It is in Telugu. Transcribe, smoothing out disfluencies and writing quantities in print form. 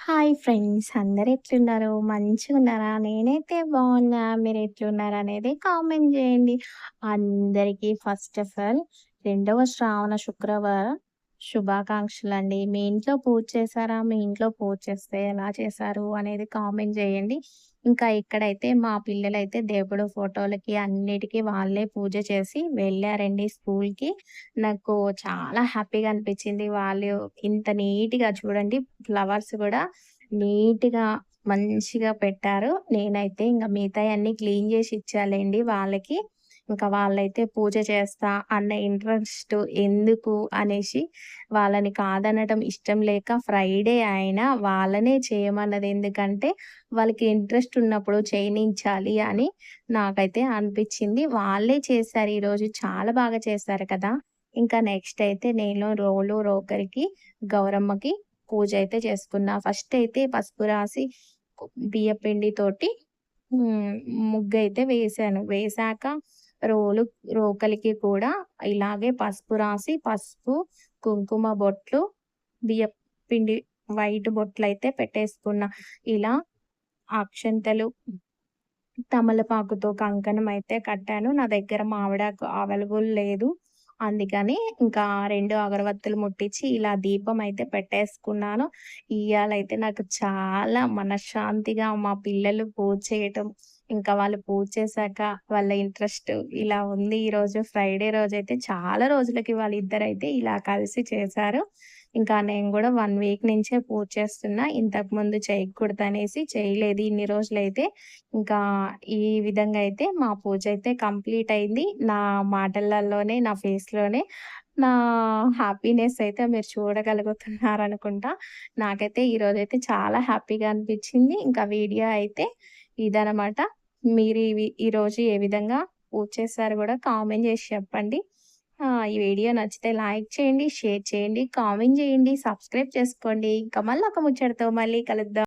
హాయ్ ఫ్రెండ్స్, అందరు ఎట్లున్నారు? మంచిగున్నారా? నేనైతే బాగున్నా. మీరు ఎట్లున్నారు అనేది కామెంట్ చేయండి. అందరికీ ఫస్ట్ ఆఫ్ ఆల్ రెండవ శ్రావణ శుక్రవారం శుభాకాంక్షలండి. మీ ఇంట్లో పూజ చేశారా? మీ ఇంట్లో పూజ చేస్తే ఎలా చేశారు అనేది కామెంట్ చేయండి. ఇంకా ఇక్కడైతే మా పిల్లలైతే దేవుడు ఫోటోలకి అన్నిటికి వాళ్ళే పూజ చేసి వెళ్ళారండి స్కూల్‌కి. నాకు చాలా హ్యాపీగా అనిపించింది. వాళ్ళు ఇంత నీట్‌గా చూడండి, ఫ్లవర్స్ గూడా నీట్‌గా మంచిగా పెట్టారు. నేనైతే ఇంక మిగతాయన్నీ క్లీన్ జేసి ఇచ్చాలేండి వాళ్ళకి. ఇంకా వాళ్ళైతే పూజ చేస్తా అన్న ఇంట్రెస్ట్ ఎందుకు అనేసి వాళ్ళని కాదనడం ఇష్టం లేక ఫ్రైడే అయినా వాళ్ళనే చేయమన్నది. ఎందుకంటే వాళ్ళకి ఇంట్రెస్ట్ ఉన్నప్పుడు చేయనించాలి అని నాకైతే అనిపిచ్చింది. వాళ్ళే చేశారు ఈరోజు. చాలా బాగా చేశారు కదా! ఇంకా నెక్స్ట్ అయితే నేను రోకలికి, గౌరమ్మకి పూజ అయితే చేసుకున్నా. ఫస్ట్ అయితే పసుపు రాసి బియ్యపిండితోటి హ్మ్. ముగ్గయితే వేశాను. వేశాక రోలు రోకలికి కూడా ఇలాగే పసుపు రాసి, పసుపు, కుంకుమ బొట్లు, బియ్యపు పిండి వైట్ బొట్లయితే పెట్టేసుకున్నా. ఇలా అక్షంతలు, తమలపాకుతో కంకణం అయితే కట్టాను. నా దగ్గర మామిడాకు అవైలబుల్ లేదు. అందుకని ఇంకా 2 అగరవత్తులు ముట్టించి ఇలా దీపం అయితే పెట్టేసుకున్నాను. ఇయ్యాలైతే నాకు చాలా మనశ్శాంతిగా మా పిల్లలు పూజ చేయటం, ఇంకా వాళ్ళు పూజ చేశాక వాళ్ళ ఇంట్రెస్ట్ ఇలా ఉంది. ఈరోజు ఫ్రైడే రోజైతే చాలా రోజులకి వాళ్ళిద్దరైతే ఇలా కలిసి చేశారు. ఇంకా నేను గూడా 1 వీక్ నుంచే పూజ చేస్తున్నా. ఇంతకుముందు చేయకూడదనేసి చేయలేదు ఇన్ని రోజులైతే. ఇంకా ఈ విధంగా అయితే మా పూజైతే కంప్లీట్ అయింది. నా మాటలల్లోనే, నా ఫేస్‌లోనే నా హ్యాపీనెస్ అయితే మీరు చూడగలుగుతున్నారనుకుంటా. నాకైతే ఈరోజైతే చాలా హ్యాపీగా అనిపిచ్చింది. ఇంకా వీడియో అయితే ఇదనమాట. మీరు ఈరోజు ఏ విధంగా పూజ చేశారో గూడా కామెంట్ జేసి చెప్పండి. ఈ వీడియో నచ్చితే లైక్ చేయండి, షేర్ చేయండి, కామెంట్ జేయండి, సబ్స్క్రైబ్ చేసుకోండి. ఇంకా మళ్ళీ ఒక ముచ్చటతో మళ్ళీ కలుద్దాం.